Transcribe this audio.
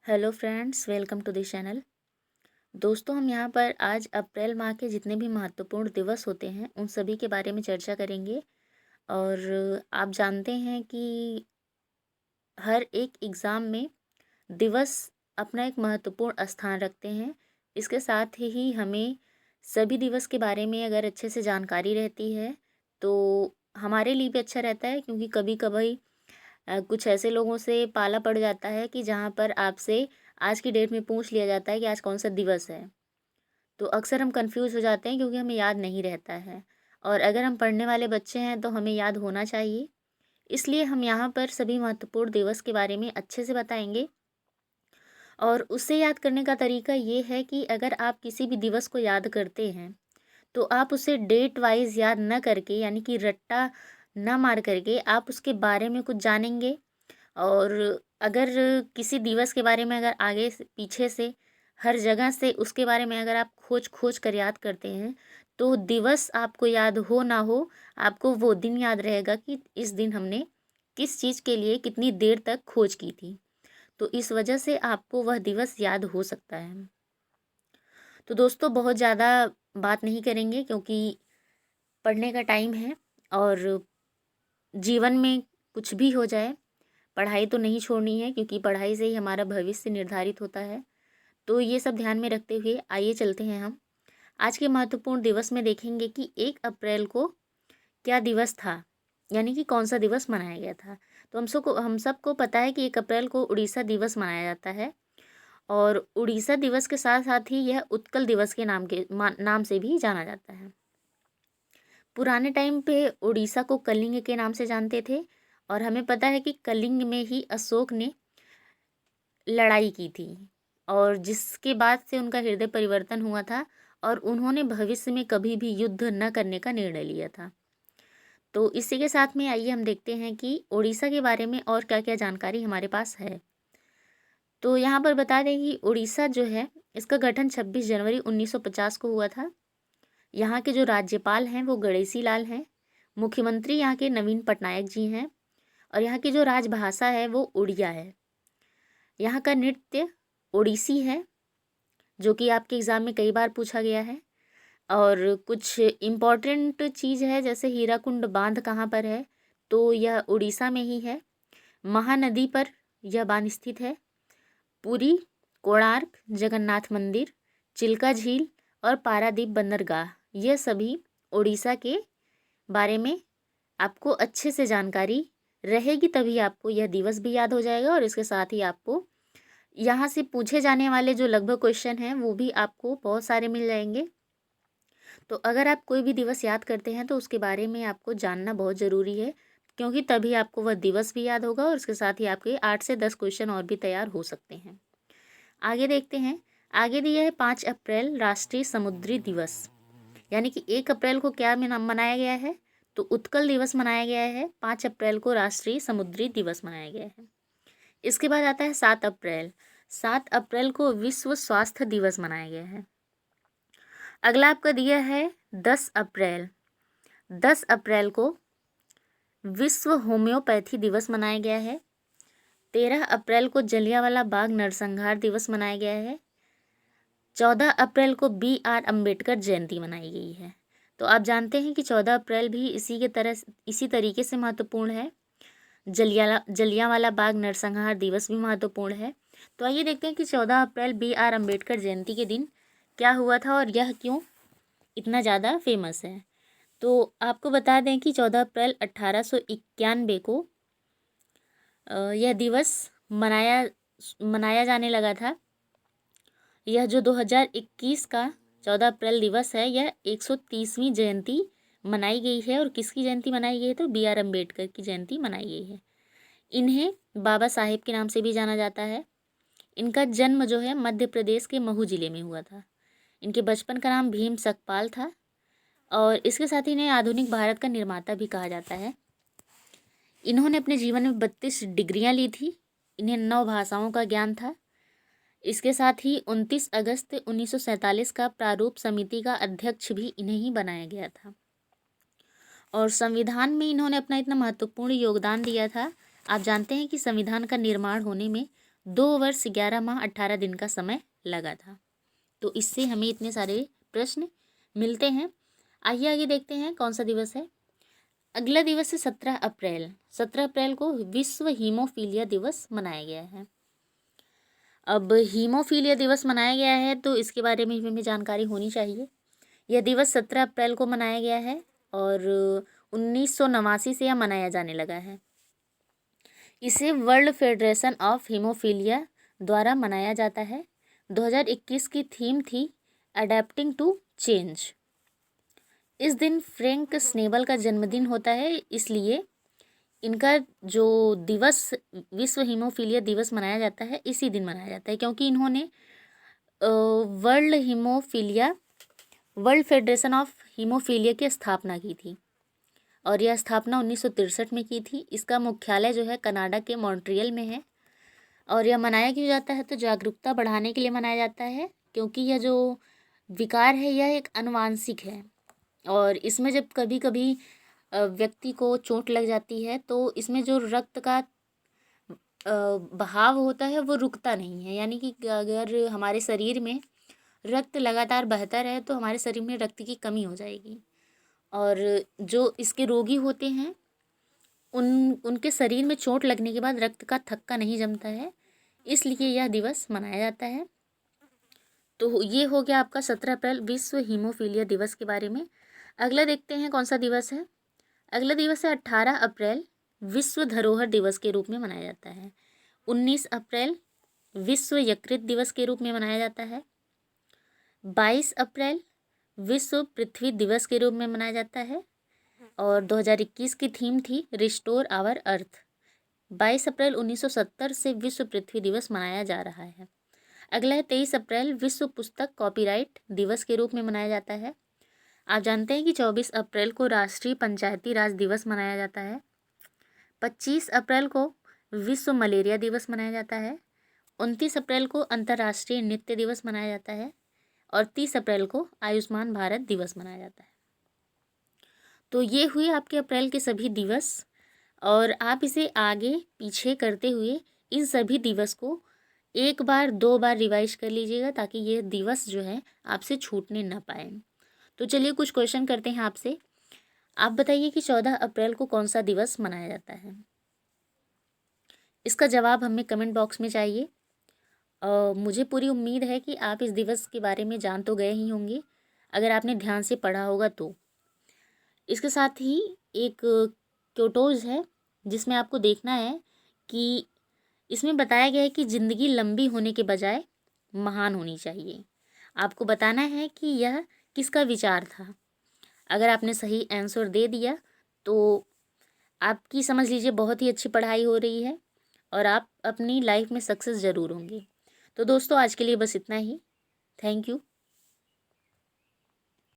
Hello friends, welcome to the channel. दोस्तों, हम यहाँ पर आज अप्रैल माह के जितने भी महत्वपूर्ण दिवस होते हैं उन सभी के बारे में चर्चा करेंगे। और आप जानते हैं कि हर एक एग्ज़ाम में दिवस अपना एक महत्वपूर्ण स्थान रखते हैं। इसके साथ ही हमें सभी दिवस के बारे में अगर अच्छे से जानकारी रहती है तो हमारे लिए भी अच्छा रहता है, क्योंकि कभी कभी कुछ ऐसे लोगों से पाला पड़ जाता है कि जहाँ पर आपसे आज की डेट में पूछ लिया जाता है कि आज कौन सा दिवस है। तो अक्सर हम कंफ्यूज हो जाते हैं क्योंकि हमें याद नहीं रहता है। और अगर हम पढ़ने वाले बच्चे हैं तो हमें याद होना चाहिए। इसलिए हम यहाँ पर सभी महत्वपूर्ण दिवस के बारे में अच्छे से बताएंगे। और उसे याद करने का तरीका ये है कि अगर आप किसी भी दिवस को याद करते हैं तो आप उसे डेट वाइज याद न करके, यानी कि रट्टा न मार करके, आप उसके बारे में कुछ जानेंगे। और अगर किसी दिवस के बारे में अगर आगे से पीछे से हर जगह से उसके बारे में अगर आप खोज खोज कर याद करते हैं तो दिवस आपको याद हो ना हो, आपको वो दिन याद रहेगा कि इस दिन हमने किस चीज़ के लिए कितनी देर तक खोज की थी। तो इस वजह से आपको वह दिवस याद हो सकता है। तो दोस्तों, बहुत ज़्यादा बात नहीं करेंगे क्योंकि पढ़ने का टाइम है। और जीवन में कुछ भी हो जाए, पढ़ाई तो नहीं छोड़नी है, क्योंकि पढ़ाई से ही हमारा भविष्य निर्धारित होता है। तो ये सब ध्यान में रखते हुए आइए चलते हैं हम आज के महत्वपूर्ण दिवस में देखेंगे कि 1 अप्रैल को क्या दिवस था, यानी कि कौन सा दिवस मनाया गया था। तो हम सबको पता है कि 1 अप्रैल को उड़ीसा दिवस मनाया जाता है। और उड़ीसा दिवस के साथ साथ ही यह उत्कल दिवस के नाम से भी जाना जाता है। पुराने टाइम पे उड़ीसा को कलिंग के नाम से जानते थे। और हमें पता है कि कलिंग में ही अशोक ने लड़ाई की थी, और जिसके बाद से उनका हृदय परिवर्तन हुआ था और उन्होंने भविष्य में कभी भी युद्ध न करने का निर्णय लिया था। तो इसी के साथ में आइए हम देखते हैं कि उड़ीसा के बारे में और क्या क्या जानकारी हमारे पास है। तो यहाँ पर बता दें कि उड़ीसा जो है, इसका गठन 26 जनवरी 1950 को हुआ था। यहाँ के जो राज्यपाल हैं वो गणेशी लाल हैं। मुख्यमंत्री यहाँ के नवीन पटनायक जी हैं। और यहाँ की जो राजभाषा है वो उड़िया है। यहाँ का नृत्य ओडिसी है, जो कि आपके एग्ज़ाम में कई बार पूछा गया है। और कुछ इम्पॉर्टेंट चीज़ है, जैसे हीराकुंड बांध कहाँ पर है, तो यह उड़ीसा में ही है। महानदी पर यह बांध स्थित है। पुरी, कोणार्क, जगन्नाथ मंदिर, चिल्का झील और पारादीप बंदरगाह, ये सभी उड़ीसा के बारे में आपको अच्छे से जानकारी रहेगी, तभी आपको यह दिवस भी याद हो जाएगा। और इसके साथ ही आपको यहाँ से पूछे जाने वाले जो लगभग क्वेश्चन हैं वो भी आपको बहुत सारे मिल जाएंगे। तो अगर आप कोई भी दिवस याद करते हैं तो उसके बारे में आपको जानना बहुत ज़रूरी है, क्योंकि तभी आपको वह दिवस भी याद होगा और उसके साथ ही आपके 8 से 10 क्वेश्चन और भी तैयार हो सकते हैं। आगे देखते हैं। आगे दिया है 5 अप्रैल राष्ट्रीय समुद्री दिवस, यानी कि 1 अप्रैल को क्या मनाया गया है, तो उत्कल दिवस मनाया गया है। 5 अप्रैल को राष्ट्रीय समुद्री दिवस मनाया गया है। इसके बाद आता है 7 अप्रैल। 7 अप्रैल को विश्व स्वास्थ्य दिवस मनाया गया है। अगला आपका दिया है 10 अप्रैल। 10 अप्रैल को विश्व होम्योपैथी दिवस मनाया गया है। 13 अप्रैल को जलियांवाला बाग नरसंहार दिवस मनाया गया है। 14 अप्रैल को B.R. अम्बेडकर जयंती मनाई गई है। तो आप जानते हैं कि 14 अप्रैल भी इसी तरीके से महत्वपूर्ण है। जलियांवाला बाग नरसंहार दिवस भी महत्वपूर्ण है। तो आइए देखते हैं कि 14 अप्रैल B.R. अम्बेडकर जयंती के दिन क्या हुआ था और यह क्यों इतना ज़्यादा फेमस है। तो आपको बता दें कि 14 अप्रैल 1891 को यह दिवस मनाया मनाया जाने लगा था। यह जो 2021 का 14 अप्रैल दिवस है, यह 130वीं जयंती मनाई गई है। और किसकी जयंती मनाई गई है, तो B.R. अम्बेडकर की जयंती मनाई गई है। इन्हें बाबा साहेब के नाम से भी जाना जाता है। इनका जन्म जो है मध्य प्रदेश के महू जिले में हुआ था। इनके बचपन का नाम भीम सकपाल था। और इसके साथ ही इन्हें आधुनिक भारत का निर्माता भी कहा जाता है। इन्होंने अपने जीवन में 32 डिग्रियां ली थी। इन्हें 9 भाषाओं का ज्ञान था। इसके साथ ही 29 अगस्त 1947 का प्रारूप समिति का अध्यक्ष भी इन्हें ही बनाया गया था। और संविधान में इन्होंने अपना इतना महत्वपूर्ण योगदान दिया था। आप जानते हैं कि संविधान का निर्माण होने में 2 वर्ष 11 माह 18 दिन का समय लगा था। तो इससे हमें इतने सारे प्रश्न मिलते हैं। आइए आगे देखते हैं कौन सा दिवस है। अगला दिवस है 17 अप्रैल। 17 अप्रैल को विश्व हीमोफीलिया दिवस मनाया गया है। अब हीमोफीलिया दिवस मनाया गया है तो इसके बारे में हमें जानकारी होनी चाहिए। यह दिवस 17 अप्रैल को मनाया गया है और 1989 से यह मनाया जाने लगा है। इसे वर्ल्ड फेडरेशन ऑफ हीमोफीलिया द्वारा मनाया जाता है। 2021 की थीम थी अडेप्टिंग टू चेंज। इस दिन फ्रैंक स्नेबल का जन्मदिन होता है, इसलिए इनका जो दिवस विश्व हीमोफीलिया दिवस मनाया जाता है इसी दिन मनाया जाता है, क्योंकि इन्होंने वर्ल्ड फेडरेशन ऑफ हीमोफीलिया की स्थापना की थी और यह स्थापना 1963 में की थी। इसका मुख्यालय जो है कनाडा के मॉन्ट्रियल में है। और यह मनाया क्यों जाता है? तो जागरूकता बढ़ाने के लिए मनाया जाता है, क्योंकि यह जो विकार है यह एक आनुवांशिक है और इसमें जब कभी कभी व्यक्ति को चोट लग जाती है तो इसमें जो रक्त का बहाव होता है वो रुकता नहीं है। यानी कि अगर हमारे शरीर में रक्त लगातार बहता रहे तो हमारे शरीर में रक्त की कमी हो जाएगी और जो इसके रोगी होते हैं उनके शरीर में चोट लगने के बाद रक्त का थक्का नहीं जमता है, इसलिए यह दिवस मनाया जाता है। तो ये हो गया आपका 17 अप्रैल विश्व हीमोफीलिया दिवस के बारे में। अगला देखते हैं कौन सा दिवस है। अगला दिवस है 18 अप्रैल विश्व धरोहर दिवस के रूप में मनाया जाता है। 19 अप्रैल विश्व यकृत दिवस के रूप में मनाया जाता है। 22 अप्रैल विश्व पृथ्वी दिवस के रूप में मनाया जाता है और 2021 की थीम थी रिस्टोर आवर अर्थ। 22 अप्रैल 1970 से विश्व पृथ्वी दिवस मनाया जा रहा है। अगला है 23 अप्रैल विश्व पुस्तक कॉपीराइट दिवस के रूप में मनाया जाता है। आप जानते हैं कि 24 अप्रैल को राष्ट्रीय पंचायती राज दिवस मनाया जाता है। 25 अप्रैल को विश्व मलेरिया दिवस मनाया जाता है। 29 अप्रैल को अंतर्राष्ट्रीय नृत्य दिवस मनाया जाता है और 30 अप्रैल को आयुष्मान भारत दिवस मनाया जाता है। तो ये हुए आपके अप्रैल के सभी दिवस और आप इसे आगे पीछे करते हुए इन सभी दिवस को एक बार 2 बार रिवाइज कर लीजिएगा ताकि ये दिवस जो है आपसे छूटने ना पाए। तो चलिए कुछ क्वेश्चन करते हैं आपसे। आप बताइए कि 14 अप्रैल को कौन सा दिवस मनाया जाता है? इसका जवाब हमें कमेंट बॉक्स में चाहिए। मुझे पूरी उम्मीद है कि आप इस दिवस के बारे में जान तो गए ही होंगे, अगर आपने ध्यान से पढ़ा होगा तो। इसके साथ ही एक क्योटोज है जिसमें आपको देखना है कि इसमें बताया गया है कि ज़िंदगी लंबी होने के बजाय महान होनी चाहिए। आपको बताना है कि यह किसका विचार था। अगर आपने सही आंसर दे दिया तो आपकी समझ लीजिए बहुत ही अच्छी पढ़ाई हो रही है और आप अपनी लाइफ में सक्सेस ज़रूर होंगे। तो दोस्तों आज के लिए बस इतना ही। Thank you.